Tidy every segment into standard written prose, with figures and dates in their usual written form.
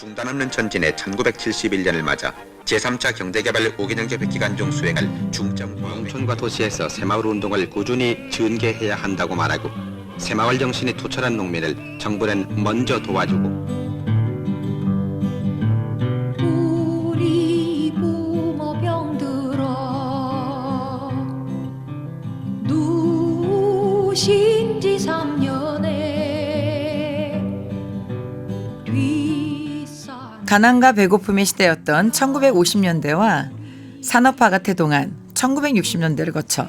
중단 없는 전진의 1971년을 맞아 제3차 경제개발 5개년 계획기간 중 수행할 중점 농촌과 도시에서 새마을 운동을 꾸준히 전개해야 한다고 말하고 새마을 정신이 투철한 농민을 정부는 먼저 도와주고 우리 부모 병들어 누신 지 3년에 가난과 배고픔의 시대였던 1950년대와 산업화가 태동한 1960년대를 거쳐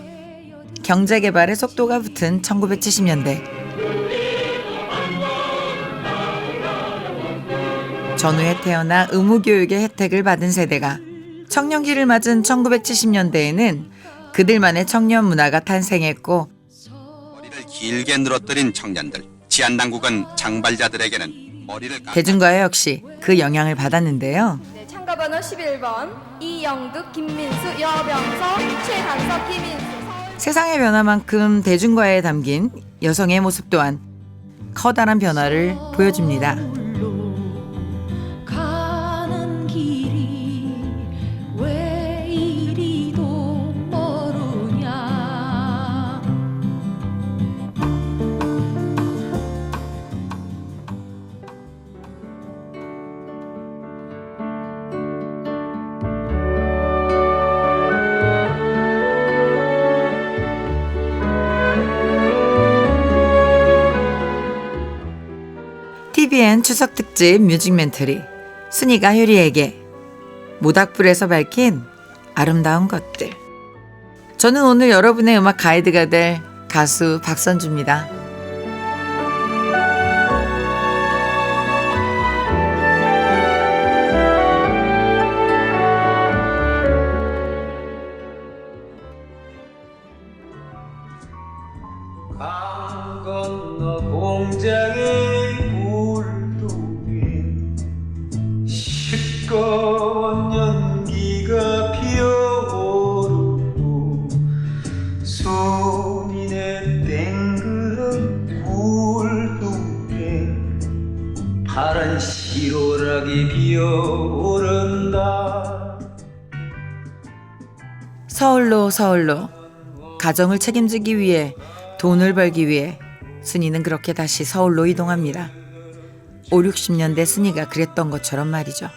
경제개발의 속도가 붙은 1970년대. 전후에 태어나 의무교육의 혜택을 받은 세대가 청년기를 맞은 1970년대에는 그들만의 청년 문화가 탄생했고 머리를 길게 늘어뜨린 청년들, 치안당국은 장발자들에게는 머리를 대중가요 역시 그 영향을 받았는데요. 네, 참가번호 11번 이영득, 김민수, 여병서, 최단석, 김인수. 세상의 변화만큼 대중가에 담긴 여성의 모습 또한 커다란 변화를 보여줍니다. 가는 길이 왜 이리도 멀으냐. TVN 추석 특집 뮤직 멘트리 순이가 효리에게 모닥불에서 밝힌 아름다운 것들. 저는 오늘 여러분의 음악 가이드가 될 가수 박선주입니다. 강 건너 공장의 굴뚝엔 시꺼먼 연기가 피어오르고 손이 내땡그런 굴뚝엔 파란 시로락이 피어오른다. 서울로 가정을 책임지기 위해 돈을 벌기 위해 순이는 그렇게 다시 서울로 이동합니다. 5, 60년대 순이가 그랬던 것처럼 말이죠.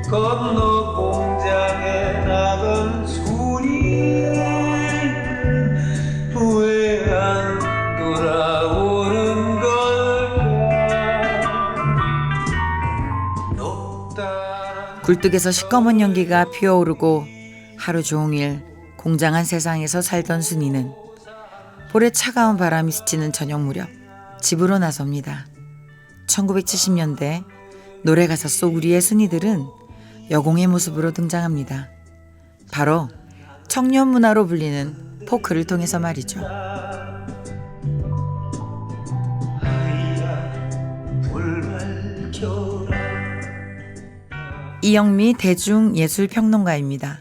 건너 공장에 나간 순이는 왜 안 돌아오는 걸까. 굴뚝에서 시꺼먼 연기가 피어오르고 하루 종일 공장한 세상에서 살던 순이는 볼에 차가운 바람이 스치는 저녁 무렵 집으로 나섭니다. 1970년대 노래가사 속 우리의 순이들은 여공의 모습으로 등장합니다. 바로 청년 문화로 불리는 포크를 통해서 말이죠. 이영미 대중예술평론가입니다.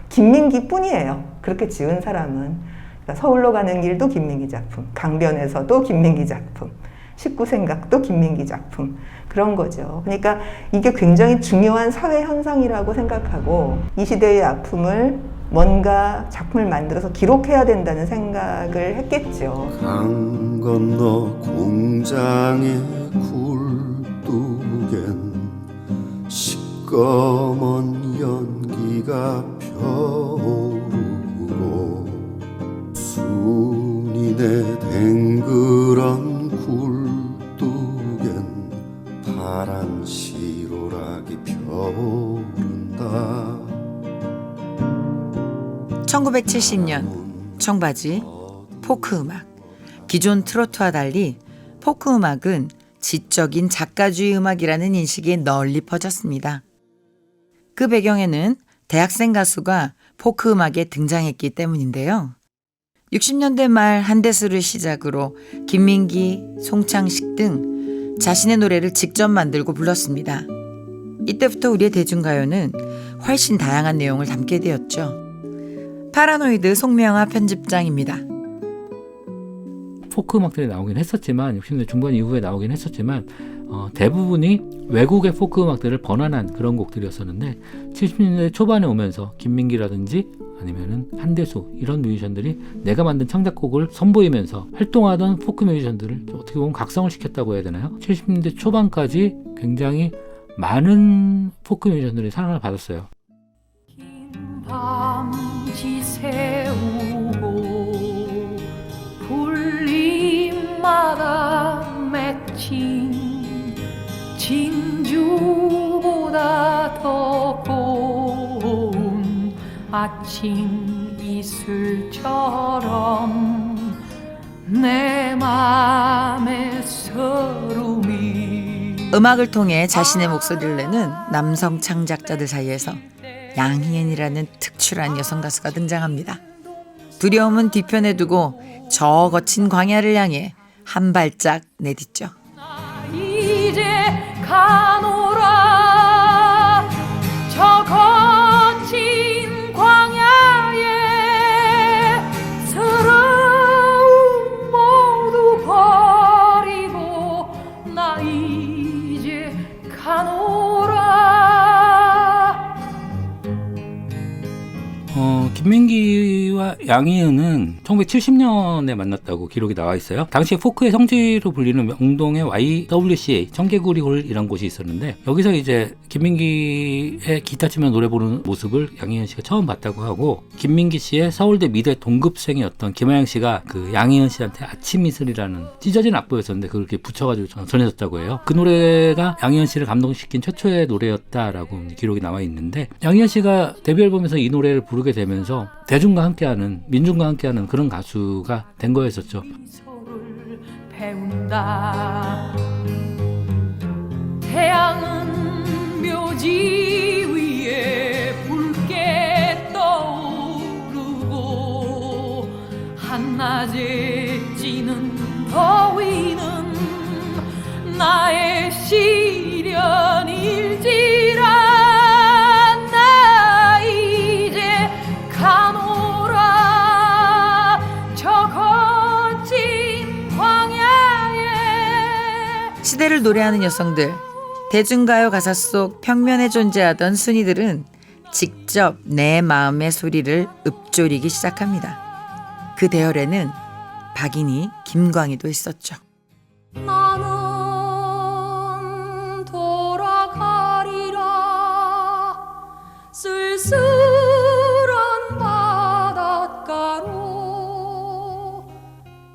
김민기뿐이에요. 그렇게 지은 사람은. 그러니까 서울로 가는 길도 김민기 작품, 강변에서도 김민기 작품, 식구생각도 김민기 작품, 그런 거죠. 그러니까 이게 굉장히 중요한 사회 현상이라고 생각하고 이 시대의 아픔을 뭔가 작품을 만들어서 기록해야 된다는 생각을 했겠죠. 강 건너 공장의 굴뚝엔 시꺼먼 연기가 펴오르고 순이 내댕그런 굴뚝엔 파란 시로락이 펴오른다. 1970년 청바지 포크 음악. 기존 트로트와 달리 포크 음악은 지적인 작가주의 음악이라는 인식이 널리 퍼졌습니다. 그 배경에는 대학생 가수가 포크 음악에 등장했기 때문인데요. 60년대 말 한대수를 시작으로 김민기, 송창식 등 자신의 노래를 직접 만들고 불렀습니다. 이때부터 우리의 대중가요는 훨씬 다양한 내용을 담게 되었죠. 파라노이드 송명아 편집장입니다. 포크 음악들이 나오긴 했었지만 60년대 중반 이후에 나오긴 했었지만 대부분이 외국의 포크 음악들을 번안한 그런 곡들이었었는데 70년대 초반에 오면서 김민기라든지 아니면은 한대수 이런 뮤지션들이 내가 만든 창작곡을 선보이면서 활동하던 포크 뮤지션들을 어떻게 보면 각성을 시켰다고 해야 되나요? 70년대 초반까지 굉장히 많은 포크 뮤지션들이 사랑을 받았어요. 밤지 새우고 불림마다 맺힌 진주보다 더 고운 아침 이슬처럼 내 맘에 서름이 음악을 통해 자신의 목소리를 내는 남성 창작자들 사이에서 양희은이라는 특출한 여성 가수가 등장합니다. 두려움은 뒤편에 두고 저 거친 광야를 향해 한 발짝 내딛죠. 이제 가노라 저 거친 광야에 서러움 모두 버리고 나 이제 가노라. 김민기와 양희은은 1970년에 만났다고 기록이 나와 있어요. 당시 포크의 성지로 불리는 명동의 YWCA 청개구리홀이라는 곳이 있었는데 여기서 이제 김민기의 기타 치며 노래 부르는 모습을 양희은 씨가 처음 봤다고 하고 김민기 씨의 서울대 미대 동급생이었던 김하영 씨가 그 양희은 씨한테 아침 이슬이라는 찢어진 악보였었는데 그렇게 붙여가지고 전해졌다고 해요. 그 노래가 양희은 씨를 감동시킨 최초의 노래였다라고 기록이 나와 있는데 양희은 씨가 데뷔 앨범에서 이 노래를 부르게 되면서 대중과 함께하는 민중과 함께하는 그런 가수가 된 거였었죠. 미소를 배운다. 태양은 묘지 위에 붉게 떠오르고 한낮에 찌는 더위는 나의 시련일지라. 시대를 노래하는 여성들, 대중가요 가사 속 평면에 존재하던 순이들은 직접 내 마음의 소리를 읊조리기 시작합니다. 그 대열에는 박인희, 김광희도 있었죠. 나는 돌아가리라 쓸쓸한 바닷가로.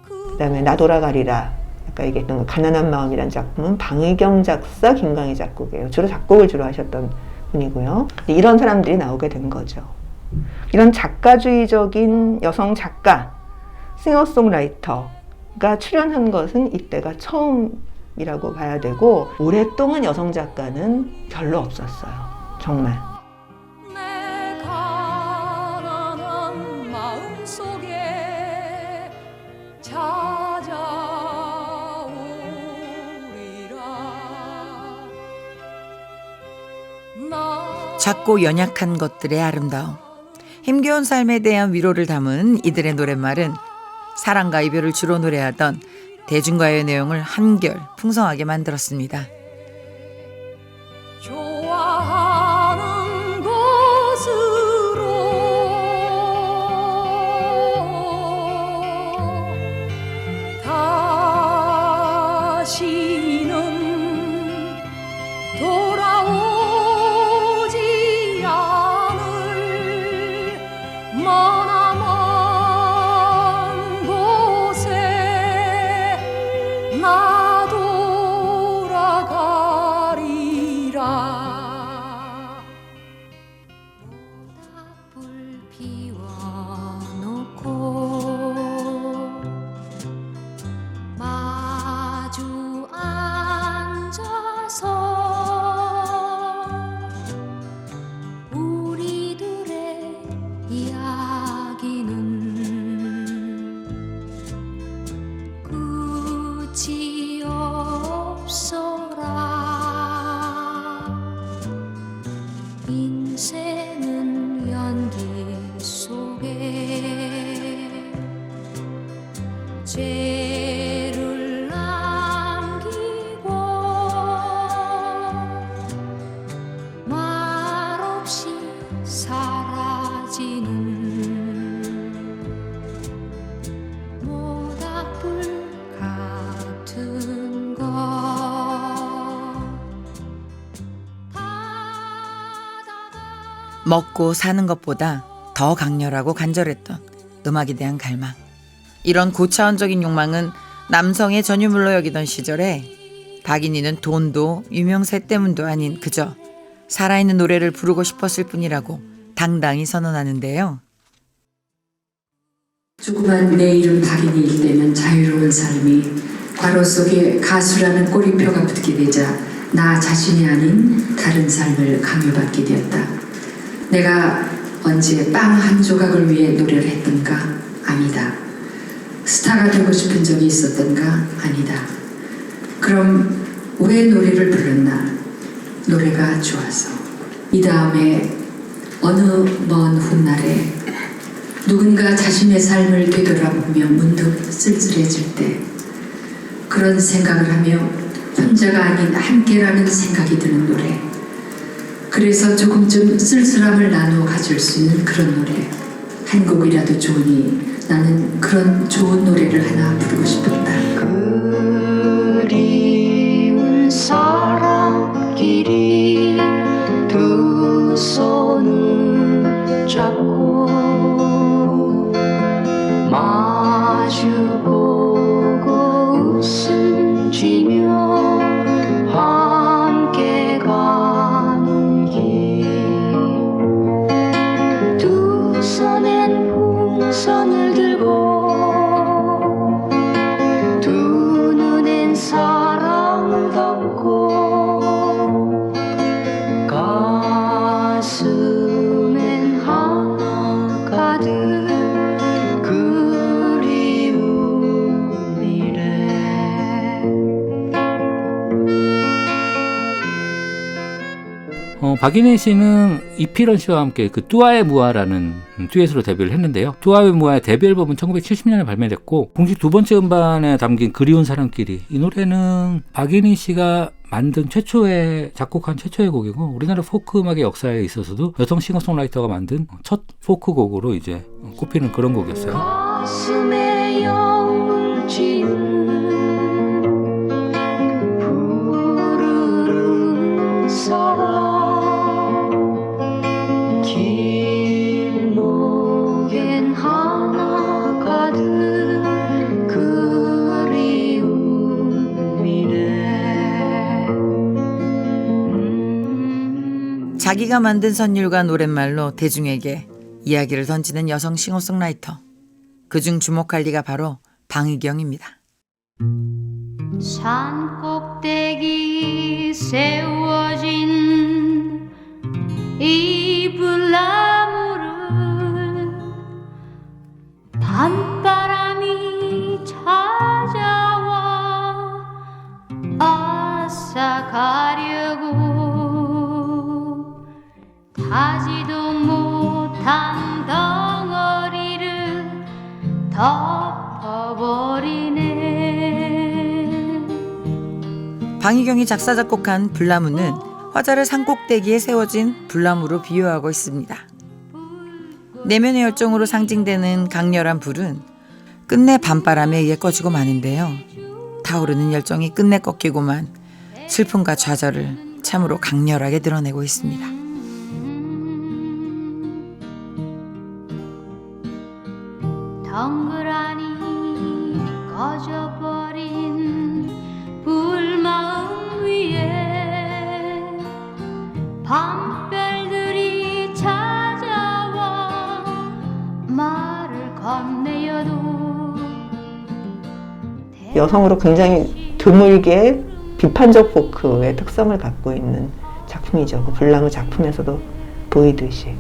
그다음에 나 돌아가리라 아까 얘기했던 가난한 마음이라는 작품은 방의경 작사, 김광희 작곡이에요. 작곡을 하셨던 분이고요. 이런 사람들이 나오게 된 거죠. 이런 작가주의적인 여성 작가, 싱어송라이터가 출연한 것은 이때가 처음이라고 봐야 되고 오랫동안 여성 작가는 별로 없었어요. 정말. 내 가난한 마음속에 작고 연약한 것들의 아름다움, 힘겨운 삶에 대한 위로를 담은 이들의 노랫말은 사랑과 이별을 주로 노래하던 대중가요의 내용을 한결 풍성하게 만들었습니다. 좋아하는 곳으로 다시는 돌아오지 않을 머나먼 곳에 나 돌아가리라. 먹고 사는 것보다 더 강렬하고 간절했던 음악에 대한 갈망. 이런 고차원적인 욕망은 남성의 전유물로 여기던 시절에 박인희는 돈도 유명세 때문도 아닌 그저 살아있는 노래를 부르고 싶었을 뿐이라고 당당히 선언하는데요. 조그만 내 이름 박인희일 때면 자유로운 삶이 괄호 속에 가수라는 꼬리표가 붙게 되자 나 자신이 아닌 다른 삶을 강요받게 되었다. 내가 언제 빵 한 조각을 위해 노래를 했던가? 아니다. 스타가 되고 싶은 적이 있었던가? 아니다. 그럼 왜 노래를 불렀나? 노래가 좋아서. 이 다음에 어느 먼 훗날에 누군가 자신의 삶을 되돌아보며 문득 쓸쓸해질 때 그런 생각을 하며 혼자가 아닌 함께라는 생각이 드는 노래. 그래서 조금쯤 쓸쓸함을 나누어 가질 수 있는 그런 노래. 한 곡이라도 좋으니 나는 그런 좋은 노래를 하나 부르고 싶었다. 그리운 사람끼리 두 손을 잡고 마주보고 웃음 지며 함께 가는 길 두 손엔 풍선을 들고 두 눈엔 사랑 덮고 가슴엔 하나 가득 박인희 씨는 이필원 씨와 함께 그 뚜아의 무아라는 듀엣으로 데뷔를 했는데요. 뚜아의 무아의 데뷔 앨범은 1970년에 발매됐고 공식 두 번째 음반에 담긴 그리운 사람끼리, 이 노래는 박인희 씨가 만든 작곡한 최초의 곡이고 우리나라 포크 음악의 역사에 있어서도 여성 싱어송라이터가 만든 첫 포크 곡으로 이제 꼽히는 그런 곡이었어요. 가슴에 영을 지는 푸르른 사랑 길목엔 하나 가득 그리움이네. 자기가 만든 선율과 노랫말로 대중에게 이야기를 던지는 여성 싱어송라이터. 그중 주목할 리가 바로 방희경입니다. 산 꼭대기 세워진 이 불나무를 밤바람이 찾아와 앗아가려고 타지도 못한 덩어리를 덮어버리네. 방희경이 작사 작곡한 불나무는 화자를 산꼭대기에 세워진 불나무로 비유하고 있습니다. 내면의 열정으로 상징되는 강렬한 불은 끝내 밤바람에 의해 꺼지고 마는데요. 타오르는 열정이 끝내 꺾이고만 슬픔과 좌절을 참으로 강렬하게 드러내고 있습니다. 덩그라니 꺼져버린 불마음 위에 밤별들이 찾아와 말을 건네어도 여성으로 굉장히 드물게 비판적 포크의 특성을 갖고 있는 작품이죠. 그 불나무 작품에서도 보이듯이.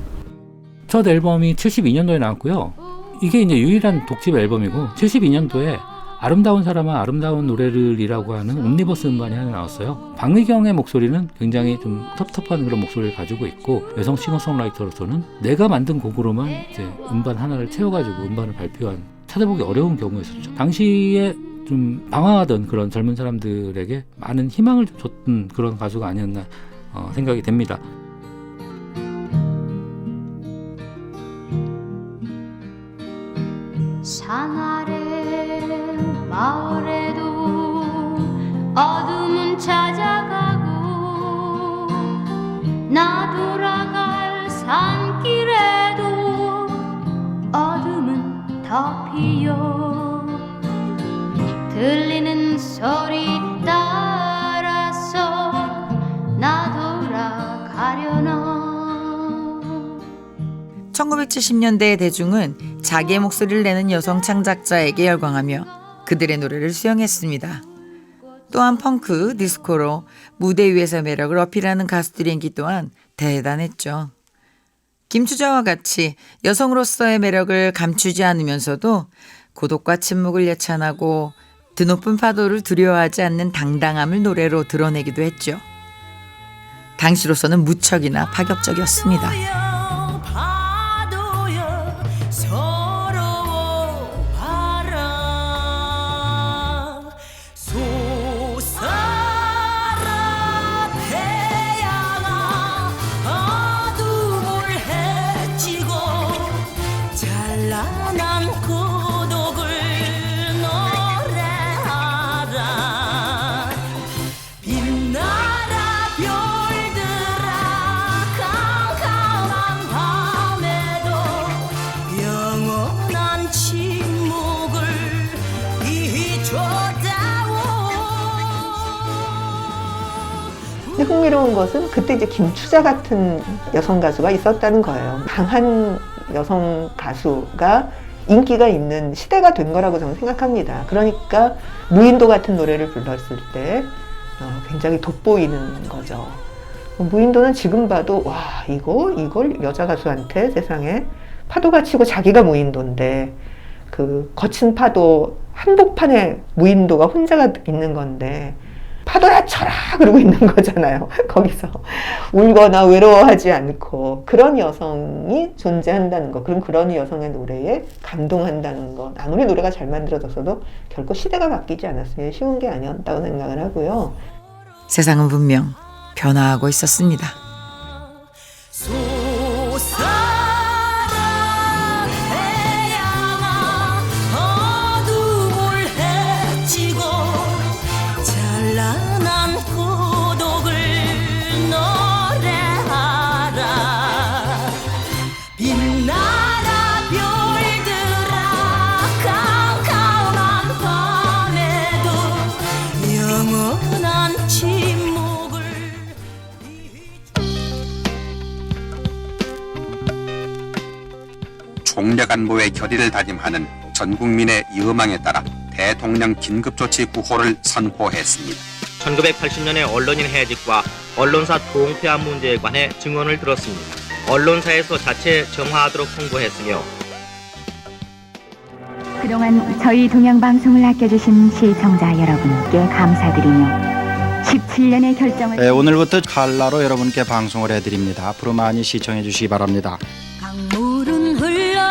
첫 앨범이 72년도에 나왔고요. 이게 이제 유일한 독집 앨범이고 72년도에 아름다운 사람아 아름다운 노래를이라고 하는 옴니버스 음반이 하나 나왔어요. 방희경의 목소리는 굉장히 좀 텁텁한 그런 목소리를 가지고 있고 여성 싱어송라이터로서는 내가 만든 곡으로만 이제 음반 하나를 채워가지고 음반을 발표한, 찾아보기 어려운 경우였었죠. 당시에 좀 방황하던 그런 젊은 사람들에게 많은 희망을 줬던 그런 가수가 아니었나 생각이 됩니다. 산 아래 마을에도 어둠은 찾아가고 나 돌아갈 산 1970년대의 대중은 자기의 목소리를 내는 여성 창작자에게 열광하며 그들의 노래를 수용했습니다. 또한 펑크, 디스코로 무대 위에서 매력을 어필하는 가수들의 인기 또한 대단했죠. 김추자와 같이 여성으로서의 매력을 감추지 않으면서도 고독과 침묵을 예찬하고 드높은 파도를 두려워하지 않는 당당함을 노래로 드러내기도 했죠. 당시로서는 무척이나 파격적이었습니다. 근데 흥미로운 것은 그때 이제 김추자 같은 여성 가수가 있었다는 거예요. 강한 여성 가수가 인기가 있는 시대가 된 거라고 저는 생각합니다. 그러니까 무인도 같은 노래를 불렀을 때 굉장히 돋보이는 거죠. 무인도는 지금 봐도 와 이걸 여자 가수한테 세상에 파도가 치고 자기가 무인도인데 그 거친 파도 한복판에 무인도가 혼자가 있는 건데 파도야 쳐라 그러고 있는 거잖아요. 거기서 울거나 외로워하지 않고 그런 여성이 존재한다는 것, 그럼 그런 여성의 노래에 감동한다는 것. 아무리 노래가 잘 만들어졌어도 결코 시대가 바뀌지 않았으면 쉬운 게 아니었다고 생각을 하고요. 세상은 분명 변화하고 있었습니다. 총력 안보의 결의를 다짐하는 전 국민의 여망에 따라 대통령 긴급조치 구호를 선포했습니다. 1980년의 언론인 해직과 언론사 동폐합 문제에 관해 증언을 들었습니다. 언론사에서 자체 정화하도록 통보했으며 그동안 저희 동양방송을 아껴주신 시청자 여러분께 감사드리며 17년의 결정을 오늘부터 칼라로 여러분께 방송을 해드립니다. 앞으로 많이 시청해 주시기 바랍니다. 강물은 흘러갑니다.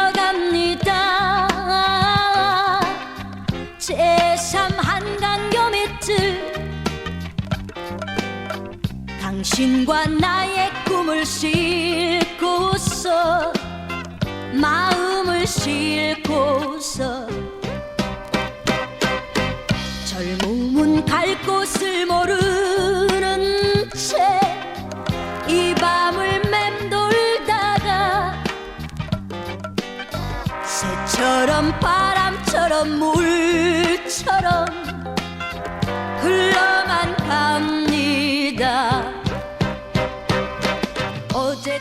제3 한강교 밑을 당신과 나의 꿈을 싣고서 마음을 싣고서 젊음은 갈 곳을 모르는 채 이 밤을 맴돌다가 새처럼 바람처럼 물처럼 흘러만 갑니다.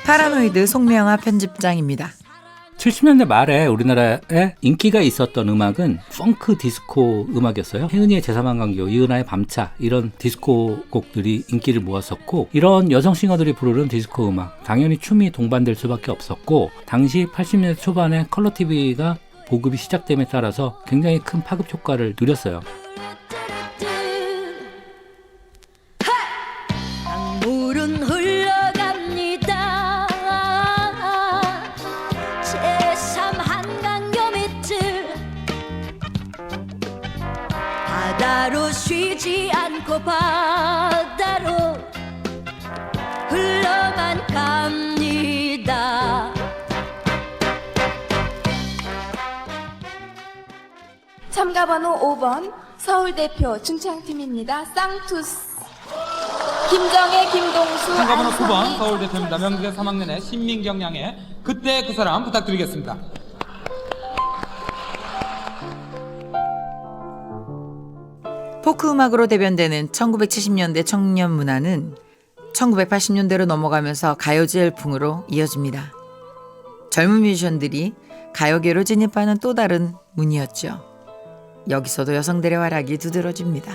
파라노이드 송명아 편집장입니다. 70년대 말에 우리나라에 인기가 있었던 음악은 펑크 디스코 음악이었어요. 혜은이의 제3한강교, 이은하의 밤차 이런 디스코 곡들이 인기를 모았었고, 이런 여성 싱어들이 부르는 디스코 음악 당연히 춤이 동반될 수밖에 없었고, 당시 80년대 초반에 컬러 TV가 보급이 시작됨에 따라서 굉장히 큰 파급 효과를 누렸어요. 강물은 흘러갑니다. 제3 한강교 밑을 바다로 쉬지 않고 바다로 흘러만 갑니다. 참가번호 5번 서울대표 중창팀입니다. 쌍투스 김정혜, 김동수, 참가번호 9번 서울대표입니다. 명대 3학년의 신민경 양의 그때 그 사람 부탁드리겠습니다. 포크 음악으로 대변되는 1970년대 청년 문화는 1980년대로 넘어가면서 가요제 열풍으로 이어집니다. 젊은 뮤지션들이 가요계로 진입하는 또 다른 문이었죠. 여기서도 여성들의 활약이 두드러집니다.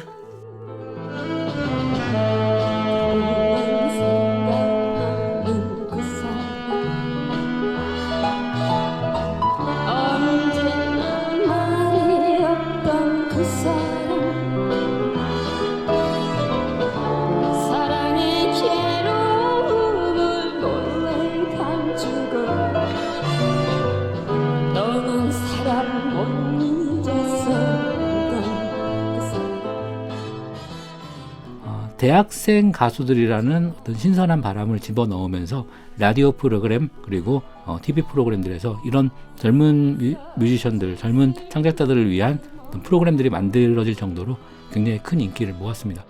대학생 가수들이라는 어떤 신선한 바람을 집어넣으면서 라디오 프로그램 그리고 TV 프로그램들에서 이런 젊은 뮤지션들, 젊은 창작자들을 위한 어떤 프로그램들이 만들어질 정도로 굉장히 큰 인기를 모았습니다.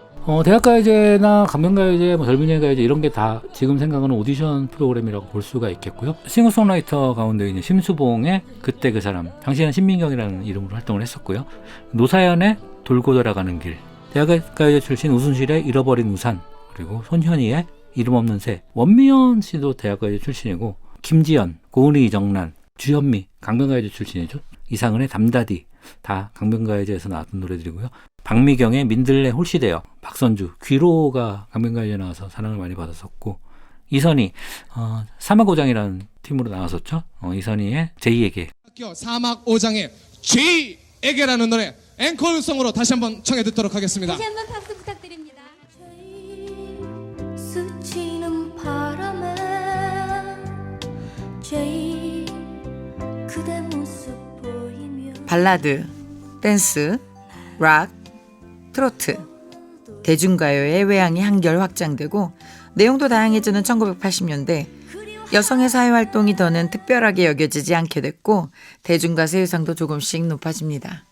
대학가요제나 강변가요제, 젊은이의 가요제 이런 게 다 지금 생각하는 오디션 프로그램이라고 볼 수가 있겠고요. 싱어송라이터 가운데 있는 심수봉의 그때 그 사람, 당시에는 신민경이라는 이름으로 활동을 했었고요. 노사연의 돌고 돌아가는 길, 대학가요제 출신 우순실의 잃어버린 우산, 그리고 손현희의 이름 없는 새, 원미연 씨도 대학가요제 출신이고, 김지연, 고은희, 이정란, 주현미, 강변가요제 출신이죠. 이상은의 담다디, 다 강변가요제에서 나왔던 노래들이고요. 박미경의 민들레 홀시되어, 박선주, 귀로가 강변가요제에 나와서 사랑을 많이 받았었고, 이선희, 사막오장이라는 팀으로 나왔었죠. 이선희의 제이에게. 학교 사막오장의 제이에게라는 노래 앵콜송으로 다시 한번 청해 듣도록 하겠습니다. 다시 한번 박수 부탁드립니다. 스치는 바람에 제이 그대 모습 보이며 발라드, 댄스, 락, 트로트, 대중가요의 외양이 한결 확장되고 내용도 다양해지는 1980년대 여성의 사회활동이 더는 특별하게 여겨지지 않게 됐고 대중가수 의상도 조금씩 높아집니다.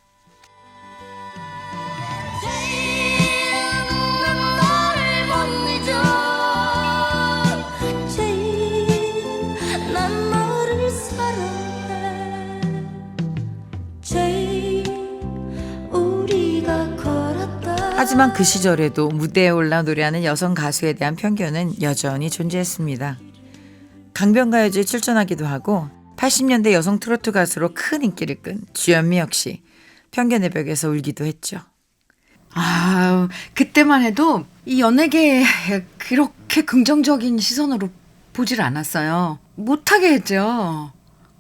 하지만 그 시절에도 무대에 올라 노래하는 여성 가수에 대한 편견은 여전히 존재했습니다. 강변가요제에 출전하기도 하고 80년대 여성 트로트 가수로 큰 인기를 끈 주현미 역시 편견의 벽에서 울기도 했죠. 그때만 해도 이 연예계에 그렇게 긍정적인 시선으로 보질 않았어요. 못하게 했죠.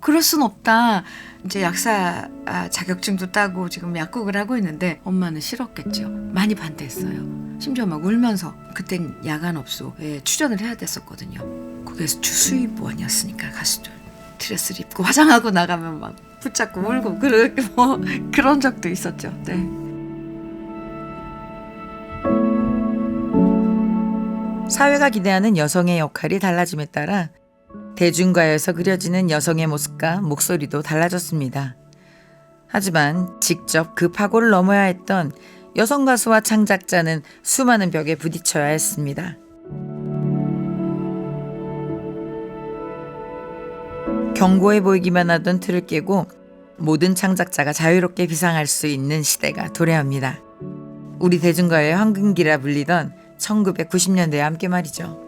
그럴 순 없다. 이제 약사 자격증도 따고 지금 약국을 하고 있는데 엄마는 싫었겠죠. 많이 반대했어요. 심지어 막 울면서 그땐 야간업소에 출연을 해야 됐었거든요. 거기에서 주수입원이었으니까 가수들 드레스를 입고 화장하고 나가면 막 붙잡고 울고 그런 적도 있었죠. 네. 사회가 기대하는 여성의 역할이 달라짐에 따라 대중가요에서 그려지는 여성의 모습과 목소리도 달라졌습니다. 하지만 직접 그 파고를 넘어야 했던 여성 가수와 창작자는 수많은 벽에 부딪혀야 했습니다. 견고해 보이기만 하던 틀을 깨고 모든 창작자가 자유롭게 비상할 수 있는 시대가 도래합니다. 우리 대중가요의 황금기라 불리던 1990년대와 함께 말이죠.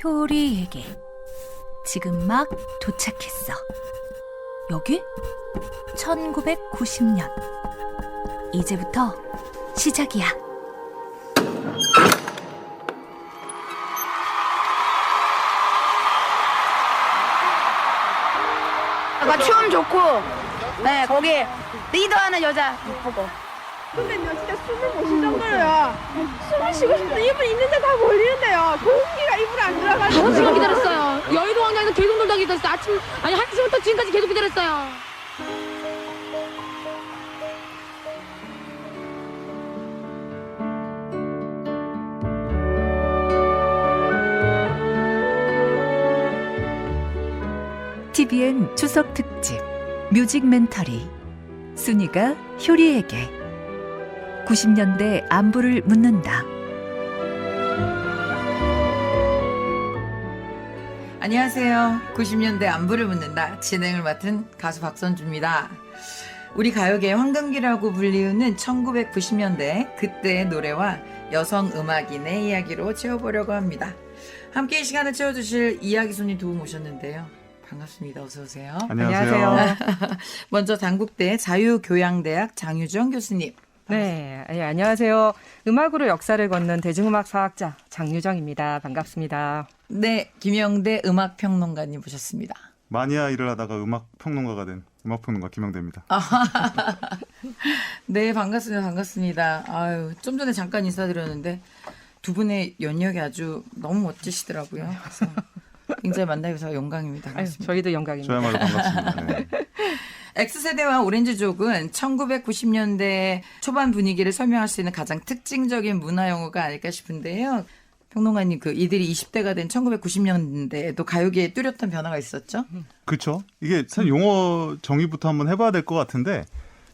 효리에게 지금 막 도착했어. 여기? 1990년. 이제부터 시작이야. 춤 좋고, 네, 거기 리더하는 여자 예쁘고. 선배님 진짜 숨을 못 쉴 정도로요. 숨을 쉬고 싶은데 이불 있는데 다 몰리는데요. 공기가 이불에 안 들어가지고. 5시간 기다렸어요. 여의도 광장에서 계속 놀다 기다렸어요. 아침, 1시부터 지금까지 계속 기다렸어요. TVN 추석 특집 뮤직멘터리 순이가 효리에게 90년대 안부를 묻는다. 안녕하세요. 90년대 안부를 묻는다. 진행을 맡은 가수 박선주입니다. 우리 가요계의 황금기라고 불리우는 1990년대 그때의 노래와 여성 음악인의 이야기로 채워보려고 합니다. 함께 이 시간을 채워주실 이야기 손님 두 분 모셨는데요. 반갑습니다. 어서 오세요. 안녕하세요. 먼저 단국대 자유교양대학 장유정 교수님. 네, 안녕하세요. 음악으로 역사를 걷는 대중음악사학자 장유정입니다. 반갑습니다. 네, 김영대 음악평론가님 모셨습니다. 마니아 일을 하다가 음악평론가가 된 음악평론가 김영대입니다. 네, 반갑습니다. 반갑습니다. 아유, 좀 전에 잠깐 인사드렸는데 두 분의 연력이 아주 너무 멋지시더라고요. 그래서 굉장히 만나게 돼서 영광입니다. 반갑습니다. 저희도 영광입니다. 저야말로 반갑습니다. 네. X세대와 오렌지족은 1990년대 초반 분위기를 설명할 수 있는 가장 특징적인 문화용어가 아닐까 싶은데요. 평론가님, 이들이 20대가 된 1990년대에도 가요계에 뚜렷한 변화가 있었죠? 그렇죠. 이게 사실 용어 정의부터 한번 해봐야 될 것 같은데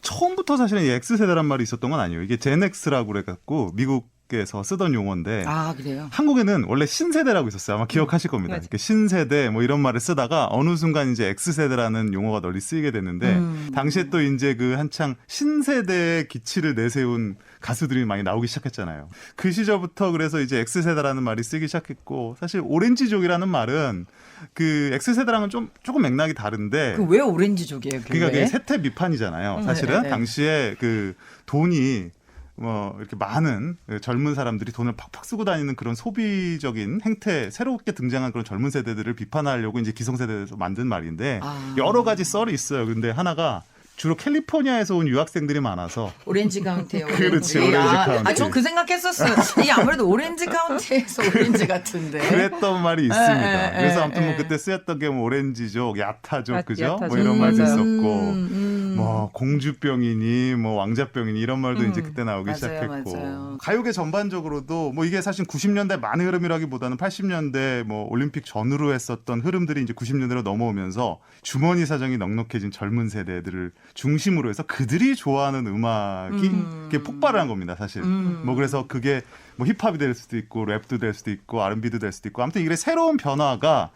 처음부터 사실은 이 X세대란 말이 있었던 건 아니에요. 이게 젠X라고 그래갖고 미국에서 쓰던 용어인데 아, 그래요? 한국에는 원래 신세대라고 있었어요. 아마 기억하실 겁니다. 이렇게 신세대 뭐 이런 말을 쓰다가 어느 순간 이제 X세대라는 용어가 널리 쓰이게 됐는데 당시에 또 이제 한창 신세대의 기치를 내세운 가수들이 많이 나오기 시작했잖아요. 그 시절부터 그래서 이제 X세대라는 말이 쓰기 시작했고 사실 오렌지족이라는 말은 X세대랑은 조금 맥락이 다른데 왜 오렌지족이에요? 그러니까 그게 세태 비판이잖아요. 사실은 당시에 돈이 이렇게 많은 젊은 사람들이 돈을 팍팍 쓰고 다니는 그런 소비적인 행태, 새롭게 등장한 그런 젊은 세대들을 비판하려고 이제 기성세대에서 만든 말인데 여러 가지 썰이 있어요. 근데 하나가 주로 캘리포니아에서 온 유학생들이 많아서 오렌지 카운티에 그렇지, 오렌지 카운티. 전 그 생각했었어요. 이게 아무래도 오렌지 카운티에서 오렌지 같은데. 그랬던 말이 있습니다. 그래서 아무튼 그때 쓰였던 게 오렌지족, 야타족, 그죠? 뭐 이런 말도 있었고. 공주병이니 왕자병이니 이런 말도 이제 그때 나오기 시작했고. 맞아요. 가요계 전반적으로도 이게 사실 90년대 만의 흐름이라기보다는 80년대 올림픽 전후로 했었던 흐름들이 이제 90년대로 넘어오면서 주머니 사정이 넉넉해진 젊은 세대들을 중심으로 해서 그들이 좋아하는 음악이 폭발을 한 겁니다, 사실. 그래서 그게 힙합이 될 수도 있고 랩도 될 수도 있고 R&B도 될 수도 있고 아무튼 이게 새로운 변화가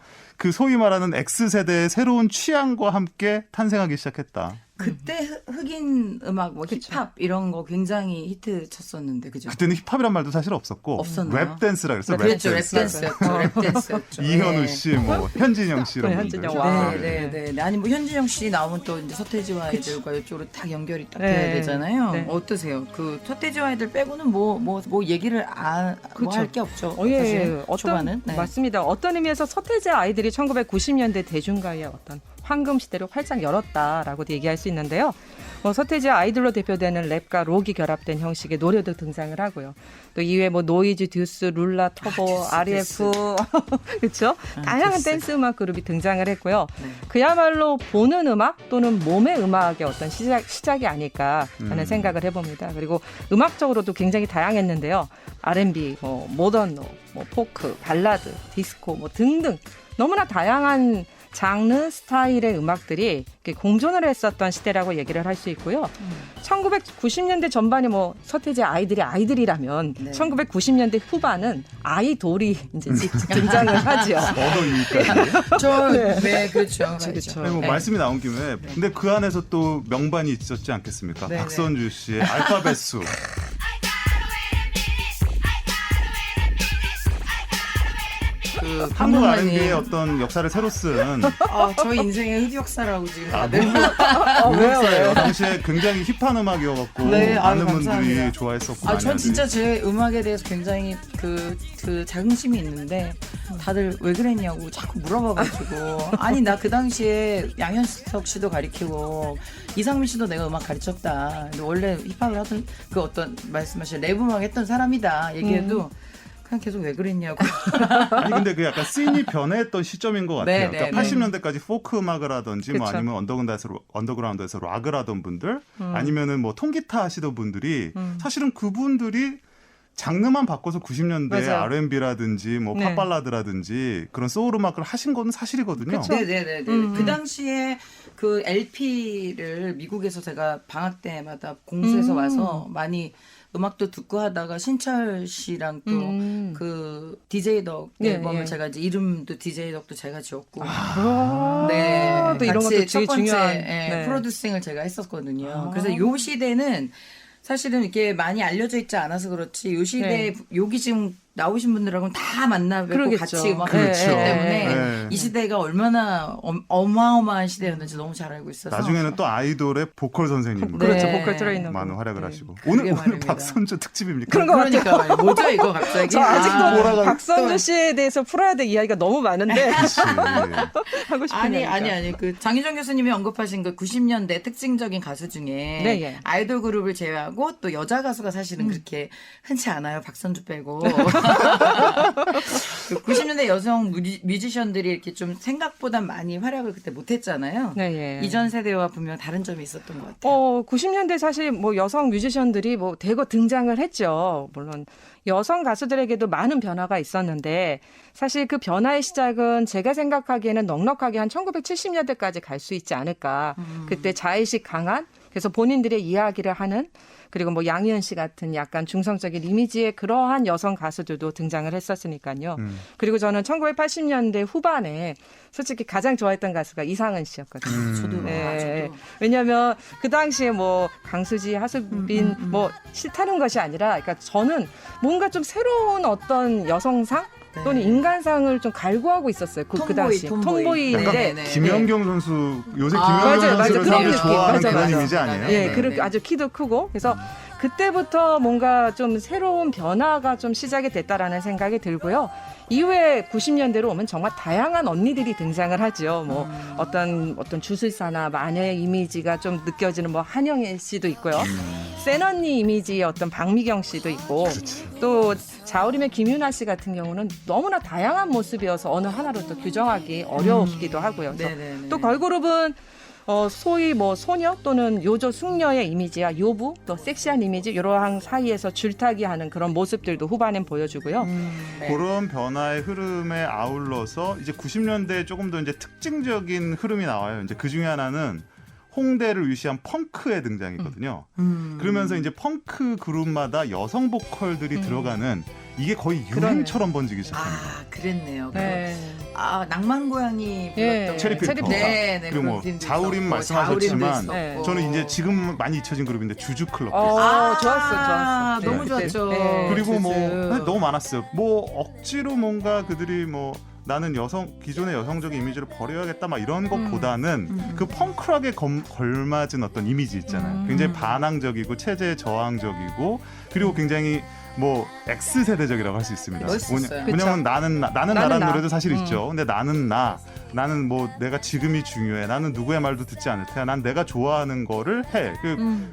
소위 말하는 X세대의 새로운 취향과 함께 탄생하기 시작했다. 그때 흑인 음악, 힙합 이런 거 굉장히 히트 쳤었는데, 그죠? 그때는 힙합이란 말도 사실 없었고 랩댄스라 그랬어요. 그렇죠, 랩댄스였죠. 이현우 씨, 현진영 씨 이런 분들. 네. 아니 현진영 씨 나오면 또 이제 서태지와 아이들과 이쪽으로 딱 연결이 딱 돼야 되잖아요. 네. 어떠세요? 서태지와 아이들 빼고는 뭐 얘기를 할 게 없죠. 사실 초반은. 맞습니다. 어떤 의미에서 서태지 아이들이 1990년대 대중가요의 어떤 황금 시대를 활짝 열었다라고도 얘기할 수 있는데요. 서태지 아이들로 대표되는 랩과 록이 결합된 형식의 노래도 등장을 하고요. 또 이외에 노이즈, 듀스, 룰라, 터보, RF 그렇죠? 다양한 댄스 음악 그룹이 등장을 했고요. 그야말로 보는 음악 또는 몸의 음악의 어떤 시작이 아닐까 하는 생각을 해봅니다. 그리고 음악적으로도 굉장히 다양했는데요. R&B, 모던 록, 포크, 발라드, 디스코 등등 너무나 다양한 장르, 스타일의 음악들이 공존을 했었던 시대라고 얘기를 할 수 있고요. 1990년대 전반이 서태지 아이들이라면 1990년대 후반은 아이돌이 이제 등장을 하죠. 네, 그렇죠. 말씀이 나온 김에 근데 그 안에서 또 명반이 있었지 않겠습니까? 박선주 씨의 알파벳 수. 한국 R&B의 어떤 역사를 새로 쓴 저희 인생의 흑역사라고 지금 왜요? 당시에 굉장히 힙한 음악이어갖고 많은 분들이 좋아했었고 전 진짜 제 음악에 대해서 굉장히 그 자긍심이 있는데 다들 왜 그랬냐고 자꾸 물어봐가지고 아니 나 그 당시에 양현석 씨도 가르치고 이상민 씨도 내가 음악 가르쳤다. 근데 원래 힙합을 하던 어떤 말씀하신 랩 음악 했던 사람이다 얘기해도 그냥 계속 왜 그랬냐고. 아니 근데 약간 씬이 변했던 시점인 것 같아요. 그러니까 80년대까지 포크 음악을 하든지 아니면 언더그라운드에서 락을 하던 분들 아니면은 통기타 하시던 분들이 사실은 그분들이 장르만 바꿔서 90년대 R&B라든지 팝발라드라든지 그런 소울 음악을 하신 건 사실이거든요. 네네네. 그 당시에 LP를 미국에서 제가 방학 때마다 공수해서 와서 많이 음악도 듣고 하다가 신철 씨랑 또 그 DJ 덕 예, 앨범을 예. 제가 이제 이름도 DJ 덕도 제가 지었고 아, 네, 또 이런 같이 것도 첫 되게 번째 중요한. 예, 프로듀싱을 제가 했었거든요. 아. 그래서 요 시대는 사실은 이렇게 많이 알려져 있지 않아서 그렇지 요 시대에 여기 지금 나오신 분들하고는 다 만나 뵙고 그러겠죠. 같이 막 그렇죠. 했기 때문에 네. 이 시대가 얼마나 어마어마한 시대였는지 너무 잘 알고 있어서 나중에는 또 아이돌의 보컬 선생님으로 그렇죠. 보컬 트레이너. 많은 활약을 하시고 오늘 박선주 특집입니까? 그런 것 같아요. 그러니까 뭐죠 이거 갑자기? 저 아직도 몰아가지고 박선주 씨에 대해서 풀어야 될 이야기가 너무 많은데 하고 싶은 아니 그 장유정 교수님이 언급하신 그 90년대 특징적인 가수 중에 네, 예. 아이돌 그룹을 제외하고 또 여자 가수가 사실은 그렇게 흔치 않아요. 박선주 빼고. 그 90년대 여성 뮤지션들이 이렇게 좀 생각보다 많이 활약을 그때 못했잖아요. 네, 예. 이전 세대와 분명 다른 점이 있었던 것 같아요. 90년대 사실 뭐 여성 뮤지션들이 뭐 대거 등장을 했죠. 물론 여성 가수들에게도 많은 변화가 있었는데 사실 그 변화의 시작은 제가 생각하기에는 넉넉하게 한 1970년대까지 갈 수 있지 않을까. 그때 자의식 강한 그래서 본인들의 이야기를 하는 그리고 뭐 양희은 씨 같은 약간 중성적인 이미지의 그러한 여성 가수들도 등장을 했었으니까요. 그리고 저는 1980년대 후반에 솔직히 가장 좋아했던 가수가 이상은 씨였거든요. 저도. 네. 왜냐하면 그 당시에 뭐 강수지, 하수빈 뭐 싫다는 것이 아니라 그러니까 저는 뭔가 좀 새로운 어떤 여성상 또는 인간상을 좀 갈구하고 있었어요. 그 당시 톰보이인데 김연경 선수 요새 맞아요. 김연경 선수를 사람들이 느낌. 좋아하는 그런 맞아. 이미지 아니에요? 예, 그렇게 아주 키도 크고 그래서 그때부터 뭔가 좀 새로운 변화가 좀 시작이 됐다라는 생각이 들고요. 이후에 90년대로 오면 정말 다양한 언니들이 등장을 하죠. 뭐 어떤 주술사나 마녀의 이미지가 좀 느껴지는 뭐 한영애 씨도 있고요. 센 언니 이미지의 어떤 박미경 씨도 있고 또 자우림의 김윤아 씨 같은 경우는 너무나 다양한 모습이어서 어느 하나로 또 규정하기 어려웠기도 하고요. 또 걸그룹은 소위 뭐 소녀 또는 요조 숙녀의 이미지와 요부 또 섹시한 이미지 이러한 사이에서 줄타기 하는 그런 모습들도 후반엔 보여주고요. 그런 변화의 흐름에 아울러서 이제 90년대에 조금 더 이제 특징적인 흐름이 나와요. 이제 그 중에 하나는 홍대를 위시한 펑크의 등장이거든요. 그러면서 이제 펑크 그룹마다 여성 보컬들이 들어가는 이게 거의 유행처럼 번지기 시작합니다. 그랬네요. 네. 낭만 고양이 불렀던 체리필터. 네, 그리고 뭐 자우림 말씀하셨지만 저는 이제 지금 많이 잊혀진 그룹인데 주주클럽. 좋았어. 너무 좋았죠. 그리고 뭐 너무 많았어요. 뭐 억지로 뭔가 그들이 뭐 나는 기존의 여성적인 이미지를 버려야겠다 막 이런 것보다는 그 펑크하게 걸맞은 어떤 이미지 있잖아요. 굉장히 반항적이고 체제 저항적이고 그리고 굉장히 뭐 X세대적이라고 할 수 있습니다. 멋있었어요. 왜냐면 나는 나라는 노래도 사실 있죠. 근데 나는 뭐 내가 지금이 중요해. 나는 누구의 말도 듣지 않을 테야. 난 내가 좋아하는 거를 해.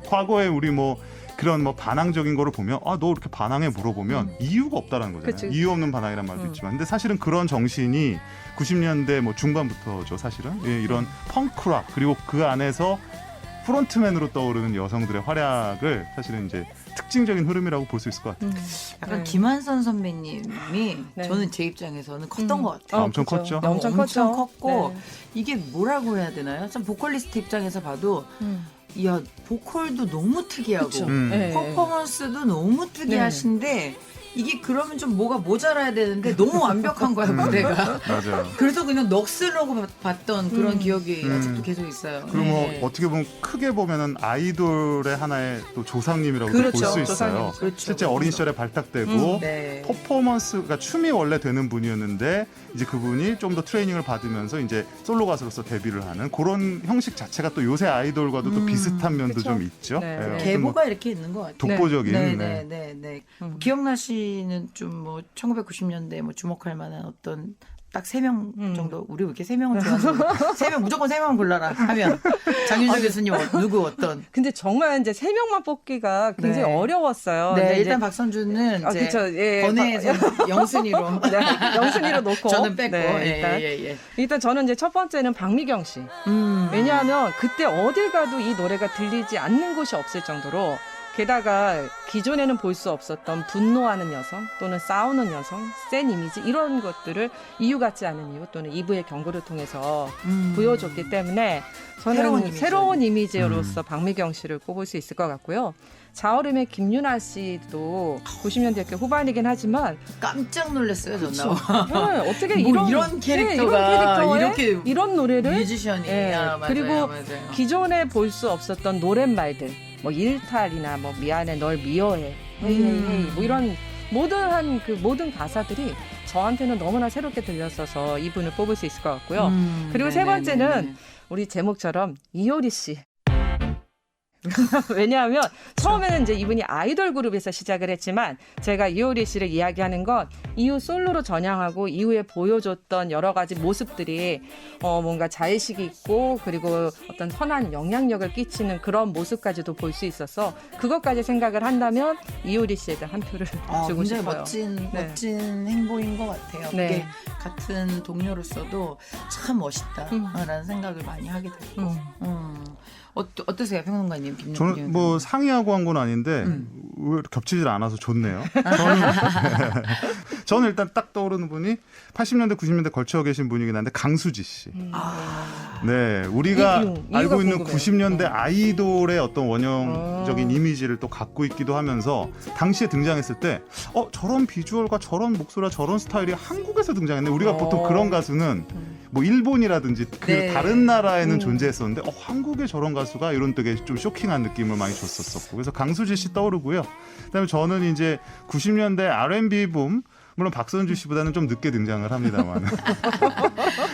과거에 우리 뭐 그런 뭐 반항적인 거를 보면 너 이렇게 반항해 물어보면 이유가 없다라는 거잖아요. 그치. 이유 없는 반항이란 말도 있지만 근데 사실은 그런 정신이 90년대 뭐 중반부터죠. 사실은 이런 펑크락 그리고 그 안에서 프론트맨으로 떠오르는 여성들의 활약을 사실은 이제 특징적인 흐름이라고 볼 수 있을 것 같아요. 약간 김한선 선배님이 저는 제 입장에서는 컸던 것 같아요. 엄청 컸죠. 엄청 컸고 이게 뭐라고 해야 되나요? 참 보컬리스트 입장에서 봐도 야 보컬도 너무 특이하고 퍼포먼스도 너무 특이하신데 이게 그러면 좀 뭐가 모자라야 되는데 너무 완벽한 거야 무대가. 맞아요. 그래서 그냥 넋으로 봤던 그런 기억이 아직도 계속 있어요. 그리고 뭐 어떻게 보면 크게 보면은 아이돌의 하나의 또 조상님이라고 볼 수 있어요. 실제 어린 시절에 발탁되고 퍼포먼스가 춤이 원래 되는 분이었는데 이제 그분이 좀 더 트레이닝을 받으면서 이제 솔로 가수로서 데뷔를 하는 그런 형식 자체가 또 요새 아이돌과도 또 비슷한 면도 좀 있죠. 계보가 이렇게 있는 것 같아요. 독보적인. 네. 기억나시는 좀 뭐 1990년대 뭐 주목할 만한 어떤 딱 3명 정도 우리 왜 이렇게 3명을 좋아하는 거야? 3명 무조건 3명 골라라 하면 장윤정 교수님 누구 어떤? 근데 정말 이제 3명만 뽑기가 굉장히 어려웠어요. 네, 근데 일단 박선주는 이제 그쵸, 번외에서 영순위로 영순위로 놓고 저는 뺐고 일단 저는 이제 첫 번째는 박미경 씨. 왜냐하면 그때 어딜 가도 이 노래가 들리지 않는 곳이 없을 정도로 게다가 기존에는 볼 수 없었던 분노하는 여성 또는 싸우는 여성, 센 이미지 이런 것들을 이유 같지 않은 이유 또는 이브의 경고를 통해서 보여줬기 때문에 저는 새로운 이미지로서 박미경 씨를 꼽을 수 있을 것 같고요. 자우림의 김유나 씨도 90년대 후반이긴 하지만 깜짝 놀랐어요, 저는. 그쵸. 네, 어떻게 뭐 이런 이런 캐릭터가 네, 이런 캐릭터에 이렇게 이런 노래를 뮤지션이. 네, 아, 맞아요, 그리고 맞아요. 기존에 볼 수 없었던 노랫말들 뭐 일탈이나 뭐 미안해 널 미워해 헤이 헤이 헤이 뭐 이런 모든 그 모든 가사들이 저한테는 너무나 새롭게 들렸어서 이분을 뽑을 수 있을 것 같고요. 그리고 세 번째는 우리 제목처럼 이효리 씨. 왜냐하면 처음에는 이제 이분이 아이돌 그룹에서 시작을 했지만 제가 이효리 씨를 이야기하는 건 이후 솔로로 전향하고 이후에 보여줬던 여러 가지 모습들이 뭔가 자의식이 있고 그리고 어떤 선한 영향력을 끼치는 그런 모습까지도 볼 수 있어서 그것까지 생각을 한다면 이효리 씨에게 한 표를 주고 굉장히 싶어요. 멋진 행보인 것 같아요. 네. 그게 같은 동료로서도 참 멋있다라는 생각을 많이 하게 되고. 어떠세요, 평론가님? 저는 뭐 상의하고 한 건 아닌데 왜 겹치질 않아서 좋네요. 저는 일단 딱 떠오르는 분이 80년대 90년대 걸쳐 계신 분이긴 한데 강수지 씨. 네, 우리가 알고 있는 궁금해요. 90년대 아이돌의 어떤 원형적인 이미지를 또 갖고 있기도 하면서 당시에 등장했을 때 저런 비주얼과 저런 목소리와 저런 스타일이 한국에서 등장했네. 우리가 보통 그런 가수는 뭐 일본이라든지 그 네. 다른 나라에는 존재했었는데 한국에 저런 가수가 이런 되게 좀 쇼킹한 느낌을 많이 줬었었고 그래서 강수지 씨 떠오르고요. 그다음에 저는 이제 90년대 R&B 붐 물론 박선주 씨보다는 좀 늦게 등장을 합니다만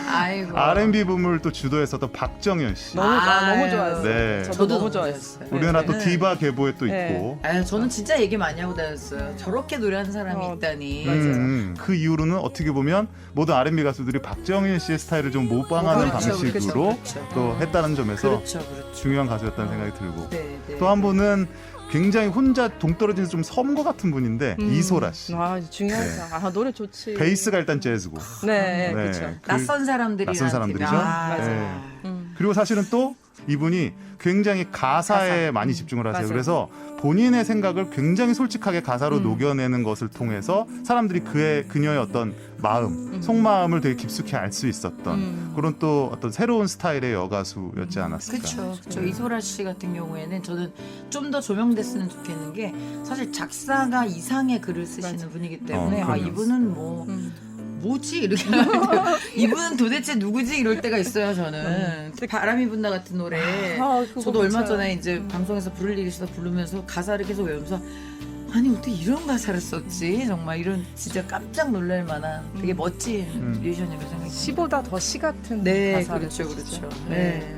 아이고. R&B 붐을 또 주도했었던 박정현 씨. 너무 좋아했어요. 네. 저도 너무 좋아했어요. 우리나라 또 네. 디바 계보에 또 있고. 저는 진짜 얘기 많이 하고 다녔어요. 저렇게 노래하는 사람이 있다니. 그 이후로는 어떻게 보면 모든 R&B 가수들이 박정현 씨의 스타일을 좀 모방하는 방식으로 또 했다는 점에서 중요한 가수였다는 생각이 들고 또 한 분은 굉장히 혼자 동떨어진 좀 섬거 같은 분인데 이소라 씨. 중요하죠. 노래 좋지. 베이스가 일단 재즈고. 네, 그렇죠. 낯선 사람들이죠. 네. 그리고 사실은 또 이분이 굉장히 가사에 많이 집중을 하세요. 그래서 본인의 생각을 굉장히 솔직하게 가사로 녹여내는 것을 통해서 사람들이 그녀의 어떤 마음, 속마음을 되게 깊숙이 알 수 있었던 그런 또 어떤 새로운 스타일의 여가수였지 않았을까. 그렇죠. 이소라 씨 같은 경우에는 저는 좀 더 조명됐으면 좋겠는 게 사실 작사가 이상의 글을 쓰시는 분이기 때문에 이분은 뭐지? 이렇게 이분은 도대체 누구지? 이럴 때가 있어요, 저는. 바람이 분다 같은 노래. 저도 얼마 전에 이제 방송에서 부를 일이 있어서 부르면서 가사를 계속 외우면서 아니 어떻게 이런 가사를 썼지? 정말 이런 진짜 깜짝 놀랄 만한 되게 멋진 뮤지션이라고 생각이 듭니다. 시보다 더 시 같은 가사를 그렇죠. 네.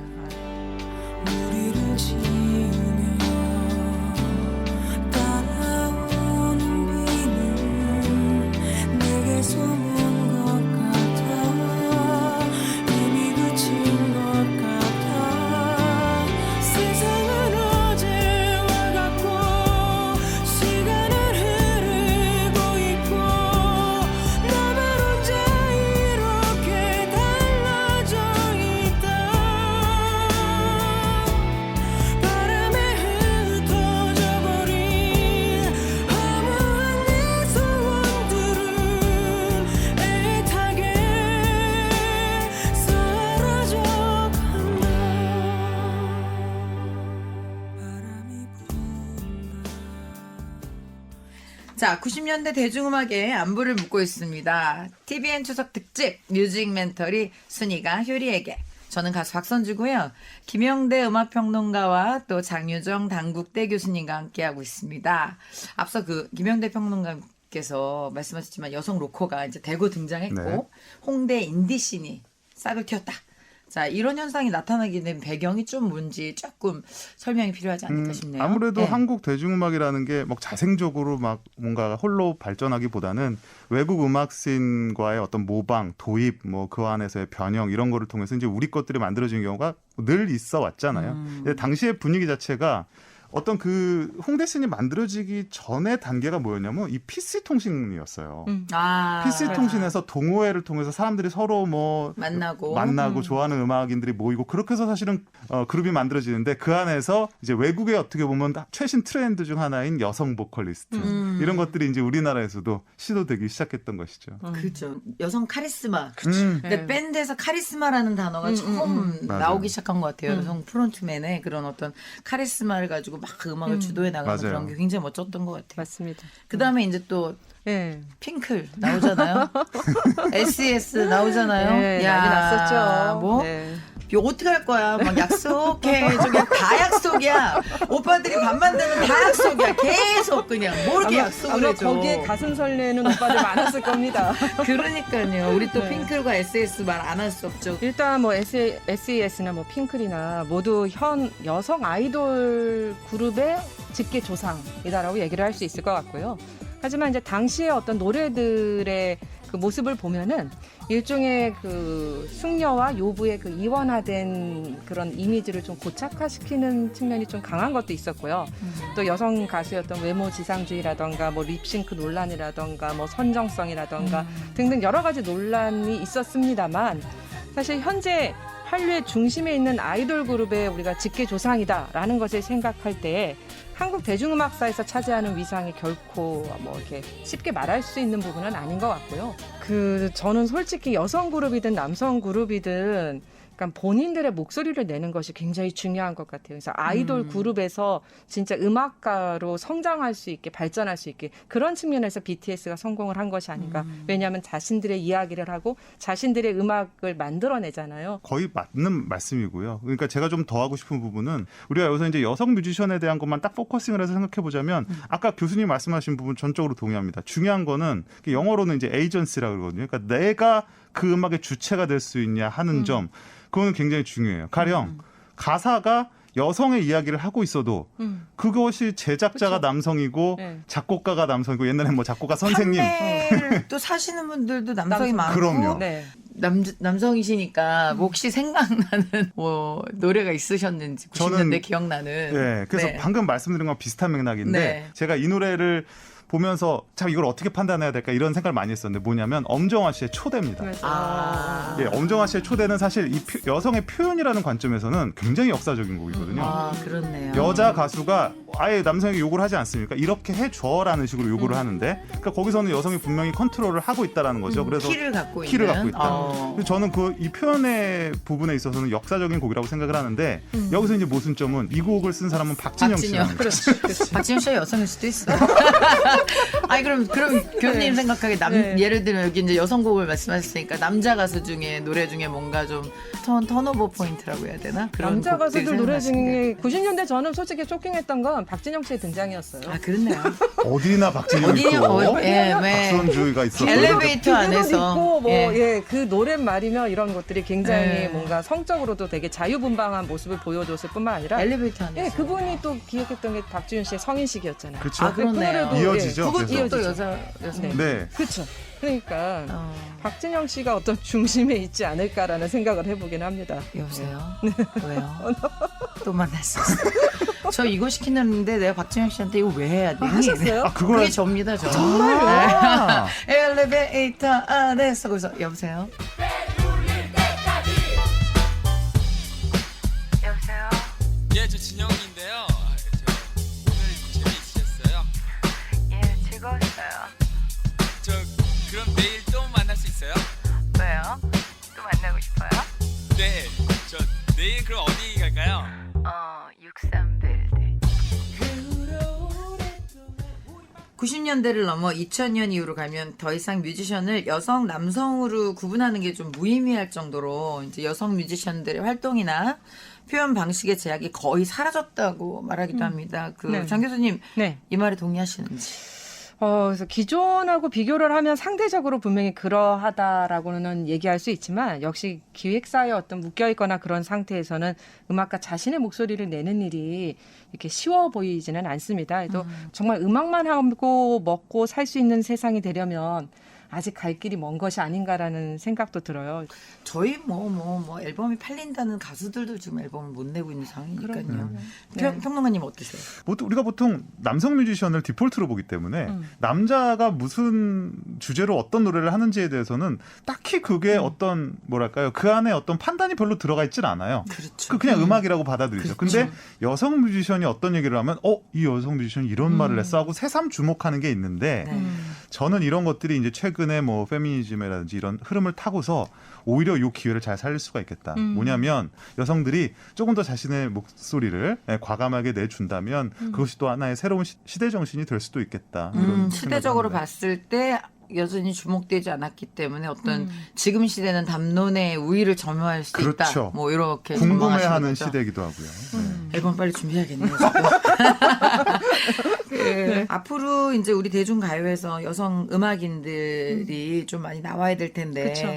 자, 90년대 대중음악의 안부를 묻고 있습니다. TVN 추석 특집 뮤직 멘터리 순이가 효리에게. 저는 가수 박선주고요. 김영대 음악평론가와 또 장유정 당국대 교수님과 함께하고 있습니다. 앞서 김영대 평론가께서 말씀하셨지만 여성 로커가 이제 대거 등장했고 홍대 인디씬이 싹을 틔웠다. 자, 이런 현상이 나타나게 된 배경이 좀 뭔지 조금 설명이 필요하지 않을까 싶네요. 아무래도 한국 대중음악이라는 게 막 자생적으로 막 뭔가 홀로 발전하기보다는 외국 음악씬과의 어떤 모방, 도입, 뭐 그 안에서의 변형 이런 거를 통해서 이제 우리 것들이 만들어진 경우가 늘 있어 왔잖아요. 근데 당시의 분위기 자체가 어떤 그 홍대씬이 만들어지기 전의 단계가 뭐였냐면 이 PC 통신이었어요. PC 통신에서 동호회를 통해서 사람들이 서로 뭐 만나고 좋아하는 음악인들이 모이고 그렇게 해서 사실은 그룹이 만들어지는데 그 안에서 이제 외국의 어떻게 보면 최신 트렌드 중 하나인 여성 보컬리스트 이런 것들이 이제 우리나라에서도 시도되기 시작했던 것이죠. 그렇죠. 여성 카리스마. 근데 밴드에서 카리스마라는 단어가 처음 나오기 시작한 것 같아요. 여성 프론트맨의 그런 어떤 카리스마를 가지고 가지고 막 그 음악을 주도해 나가는 맞아요. 그런 게 굉장히 멋졌던 것 같아요. 맞습니다. 그다음에 이제 또 네. 핑클 나오잖아요. SES 나오잖아요. 네, 난리 났었죠. 뭐 네. 이거 어떻게 할 거야? 막 약속해. 저기 다 약속이야. 오빠들이 밥만 되면 다 약속이야. 계속 그냥 뭐 이렇게 약속을 아마 해줘. 거기에 가슴 설레는 오빠들 많았을 겁니다. 그러니까요. 우리 또 네. 핑클과 SS 말 안 할 수 없죠. 일단 뭐 SES나 뭐 핑클이나 모두 현 여성 아이돌 그룹의 직계 조상이다라고 얘기를 할 수 있을 것 같고요. 하지만 이제 당시의 어떤 노래들의 그 모습을 보면은 일종의 그 숙녀와 요부의 그 이원화된 그런 이미지를 좀 고착화시키는 측면이 좀 강한 것도 있었고요. 또 여성 가수였던 외모 지상주의라던가 뭐 립싱크 논란이라던가 뭐 선정성이라던가 등등 여러 가지 논란이 있었습니다만 사실 현재 한류의 중심에 있는 아이돌 그룹의 우리가 직계 조상이다라는 것을 생각할 때 한국 대중음악사에서 차지하는 위상이 결코 뭐 이렇게 쉽게 말할 수 있는 부분은 아닌 것 같고요. 저는 솔직히 여성 그룹이든 남성 그룹이든 그러니까 본인들의 목소리를 내는 것이 굉장히 중요한 것 같아요. 그래서 아이돌 그룹에서 진짜 음악가로 성장할 수 있게 발전할 수 있게 그런 측면에서 BTS가 성공을 한 것이 아닌가. 왜냐하면 자신들의 이야기를 하고 자신들의 음악을 만들어내잖아요. 거의 맞는 말씀이고요. 그러니까 제가 좀 더 하고 싶은 부분은 우리가 여기서 이제 여성 뮤지션에 대한 것만 딱 포커싱을 해서 생각해 보자면 아까 교수님 말씀하신 부분 전적으로 동의합니다. 중요한 거는 영어로는 이제 에이전시라고 그러거든요. 그러니까 내가 그 음악의 주체가 될 수 있냐 하는 점. 그거는 굉장히 중요해요. 가령 가사가 여성의 이야기를 하고 있어도 그것이 제작자가 그쵸. 남성이고 네. 작곡가가 남성이고 옛날에 뭐 작곡가 선생님 또 사시는 분들도 남성이 많고 그럼요. 네. 남성이시니까 뭐 혹시 생각나는 뭐 노래가 있으셨는지 90년대 기억나는. 네, 그래서 네. 방금 말씀드린 건 비슷한 맥락인데 네. 제가 이 노래를 보면서 참 이걸 어떻게 판단해야 될까 이런 생각을 많이 했었는데 뭐냐면 엄정화 씨의 초대입니다. 예, 엄정화 씨의 초대는 사실 이 여성의 표현이라는 관점에서는 굉장히 역사적인 곡이거든요. 아, 그렇네요. 여자 가수가 아예 남성에게 요구를 하지 않습니까? 이렇게 해줘라는 식으로 요구를 하는데, 그러니까 거기서는 여성이 분명히 컨트롤을 하고 있다라는 거죠. 그래서 키를 갖고 있다. 그래서 저는 이 표현의 부분에 있어서는 역사적인 곡이라고 생각을 하는데 여기서 이제 모순점은 이 곡을 쓴 사람은 박진영 씨라는 거죠. 박진영 씨가 여성일 수도 있어. 아니 그럼 교수님 생각하기에 예를 들면 여기 이제 여성곡을 말씀하셨으니까 남자 가수 중에 노래 중에 뭔가 좀 턴오버 포인트라고 해야 되나? 그런 남자 곡들이 가수들 노래 생각나시는데. 중에 90년대 저는 솔직히 쇼킹했던 건 박진영 씨의 등장이었어요. 아 그렇네요. 어디나 박진영 있고 예, 박선주가 있었고 엘리베이터 안에서 있고 그 노랫말이며 이런 것들이 굉장히 뭔가 성적으로도 되게 자유분방한 모습을 보여줬을 뿐만 아니라 엘리베이터 안에서 그분이 또 기획했던 게 박지윤 씨의 성인식이었잖아요. 그렇죠. 아, 그렇네요. 이어지죠. 그것도 또 그래서. 여성. 네. 그렇죠. 그러니까 박진영 씨가 어떤 중심에 있지 않을까라는 생각을 해보긴 합니다. 여보세요? 왜요? 또 만날 수 있어요. 저 이거 시키는데 내가 박진영 씨한테 이거 왜 해야 되니? 하셨어요? 그게 접니다. 저. 정말요? 네. 엘리베이터 안에서 거기서 여보세요? 여보세요? 예, 저 진영인데요. 오늘 재미있으셨어요? 예, 즐거웠어요. 저 그럼 내일 또 만날 수 있어요? 왜요? 또 만나고 싶어요? 네, 저 내일 그럼 어디 갈까요? 63빌딩. 90년대를 넘어 2000년 이후로 가면 더 이상 뮤지션을 여성, 남성으로 구분하는 게 좀 무의미할 정도로 이제 여성 뮤지션들의 활동이나 표현 방식의 제약이 거의 사라졌다고 말하기도 합니다. 네. 장 교수님, 네. 이 말에 동의하시는지? 그래서 기존하고 비교를 하면 상대적으로 분명히 그러하다라고는 얘기할 수 있지만 역시 기획사의 어떤 묶여있거나 그런 상태에서는 음악가 자신의 목소리를 내는 일이 이렇게 쉬워 보이지는 않습니다. 그래도 정말 음악만 하고 먹고 살 수 있는 세상이 되려면 아직 갈 길이 먼 것이 아닌가라는 생각도 들어요. 저희 뭐 앨범이 팔린다는 가수들도 지금 앨범을 못 내고 있는 상황이니까요. 평론가님 어떠세요? 우리가 보통 남성 뮤지션을 디폴트로 보기 때문에 남자가 무슨 주제로 어떤 노래를 하는지에 대해서는 딱히 그게 어떤 뭐랄까요 그 안에 어떤 판단이 별로 들어가 있질 않아요. 그렇죠. 그냥 음악이라고 받아들이죠. 그렇죠. 근데 여성 뮤지션이 어떤 얘기를 하면 이 여성 뮤지션이 이런 말을 했어 하고 새삼 주목하는 게 있는데 저는 이런 것들이 이제 최근 최근에 뭐 페미니즘이라든지 이런 흐름을 타고서 오히려 이 기회를 잘 살릴 수가 있겠다. 뭐냐면 여성들이 조금 더 자신의 목소리를 과감하게 내준다면 그것이 또 하나의 새로운 시대 정신이 될 수도 있겠다. 이런 시대적으로 생각을 합니다. 봤을 때 여전히 주목되지 않았기 때문에 어떤 지금 시대는 담론의 우위를 점유할 수 있다. 그렇죠. 뭐 이렇게 궁금해하는 전망하시는 거죠. 시대이기도 하고요. 앨범 빨리 준비해야겠네요. 앞으로 이제 우리 대중가요에서 여성 음악인들이 좀 많이 나와야 될 텐데 그쵸.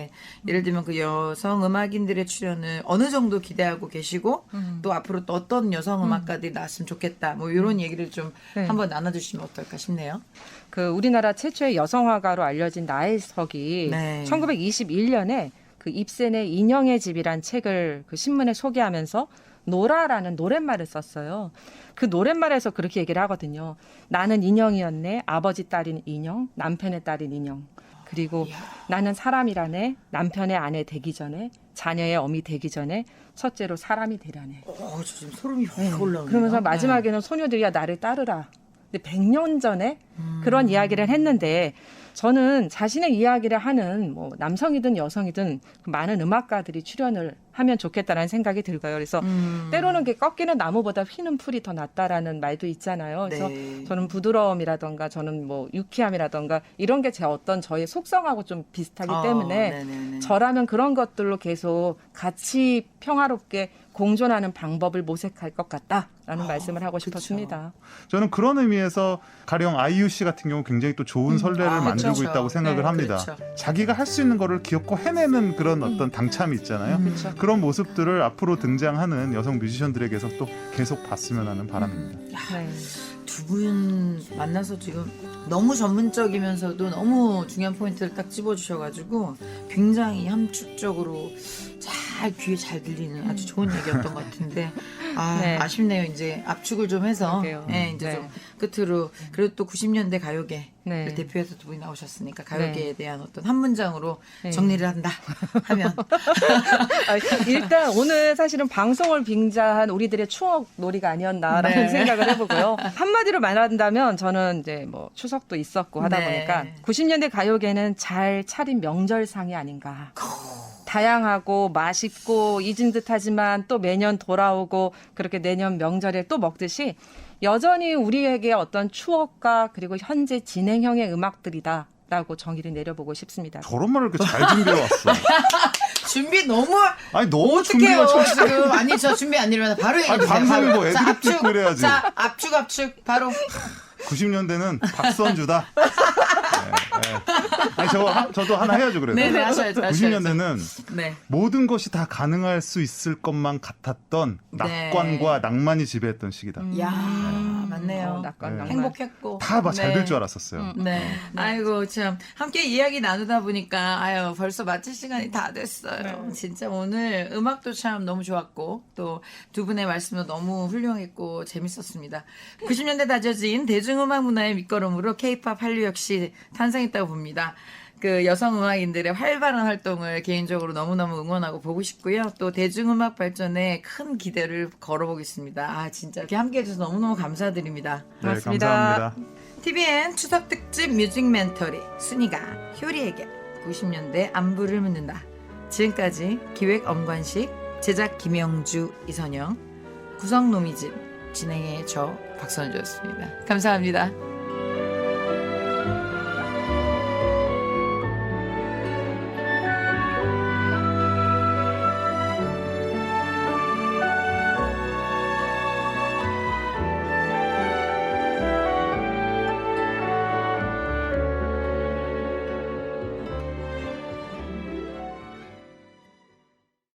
예를 들면 그 여성 음악인들의 출연을 어느 정도 기대하고 계시고 또 앞으로 또 어떤 여성 음악가들이 나왔으면 좋겠다. 뭐 이런 얘기를 좀 네. 한번 나눠주시면 어떨까 싶네요. 그 우리나라 최초의 여성화가로 알려진 나혜석이 네. 1921년에 그 입센의 인형의 집이란 책을 그 신문에 소개하면서 노라라는 노랫말을 썼어요. 그 노랫말에서 그렇게 얘기를 하거든요. 나는 인형이었네. 아버지 딸인 인형, 남편의 딸인 인형. 그리고 나는 사람이라네. 남편의 아내 되기 전에, 자녀의 어미 되기 전에 첫째로 사람이 되라네. 저 지금 소름이 확 올라오네요. 그러면서 마지막에는 소녀들이야 나를 따르라. 근데 100년 전에 그런 이야기를 했는데 저는 자신의 이야기를 하는 뭐 남성이든 여성이든 많은 음악가들이 출연을 하면 좋겠다라는 생각이 들고요. 그래서 때로는 꺾이는 나무보다 휘는 풀이 더 낫다라는 말도 있잖아요. 그래서 네. 저는 부드러움이라던가 저는 뭐 유쾌함이라던가 이런 게 제 어떤 저의 속성하고 좀 비슷하기 때문에 네네네. 저라면 그런 것들로 계속 같이 평화롭게 공존하는 방법을 모색할 것 같다라는 말씀을 하고 싶었습니다. 저는 그런 의미에서 가령 아이유 씨 같은 경우 굉장히 또 좋은 선례를 만들고 그렇죠. 있다고 생각을 네, 합니다. 그렇죠. 자기가 할 수 있는 거를 귀엽고 해내는 그런 어떤 당참이 있잖아요. 그렇죠. 그런 모습들을 앞으로 등장하는 여성 뮤지션들에게서 또 계속 봤으면 하는 바람입니다. 네. 두 분 만나서 지금 너무 전문적이면서도 너무 중요한 포인트를 딱 집어주셔가지고 굉장히 함축적으로 잘 귀에 잘 들리는 아주 좋은 얘기였던 것 같은데 네. 아쉽네요. 이제 압축을 좀 해서 그러게요. 이제 네. 좀 끝으로 그래도 또 90년대 가요계를 네. 대표해서 두 분이 나오셨으니까 가요계에 네. 대한 어떤 한 문장으로 네. 정리를 한다 하면 일단 오늘 사실은 방송을 빙자한 우리들의 추억 놀이가 아니었나라는 네. 생각을 해보고요. 한마디로 말한다면 저는 이제 뭐 추석도 있었고 하다 네. 보니까 90년대 가요계는 잘 차린 명절상이 아닌가. 다양하고 맛있고 잊은 듯하지만 또 매년 돌아오고 그렇게 내년 명절에 또 먹듯이 여전히 우리에게 어떤 추억과 그리고 현재 진행형의 음악들이다라고 정의를 내려보고 싶습니다. 저런 말을 이렇게 잘 준비해왔어. 준비 너무 아니 너무 어떡해요 준비가 지금. 아니 저 준비 안 이러면 바로 얘기해주세요. 방송이 바로. 뭐 애드립 자, 듣고 그래야지. 자 압축 바로 90년대는 박선주다. 아니 저도 하나 해야죠 그래도. 네네, 하셔야죠. 90년대는 네. 모든 것이 다 가능할 수 있을 것만 같았던 낙관과 낭만이 지배했던 시기다. 야 맞네요. 네. 행복했고 다 잘 될 네. 줄 알았었어요. 네. 아이고 참 함께 이야기 나누다 보니까 아유 벌써 마칠 시간이 다 됐어요. 진짜 오늘 음악도 참 너무 좋았고 또 두 분의 말씀도 너무 훌륭했고 재밌었습니다. 90년대 다져진 대중음악 문화의 밑거름으로 K-팝 한류 역시 탄생했다고 봅니다. 그 여성 음악인들의 활발한 활동을 개인적으로 너무너무 응원하고 보고 싶고요. 또 대중음악 발전에 큰 기대를 걸어보겠습니다. 아 진짜 이렇게 함께해 주셔서 너무너무 감사드립니다. 네, 감사합니다. TVN 추석 특집 뮤직 멘토리 순이가 효리에게 90년대 안부를 묻는다. 지금까지 기획 엄관식, 제작 김영주, 이선영, 구성 노미진, 진행의 저 박선주였습니다. 감사합니다.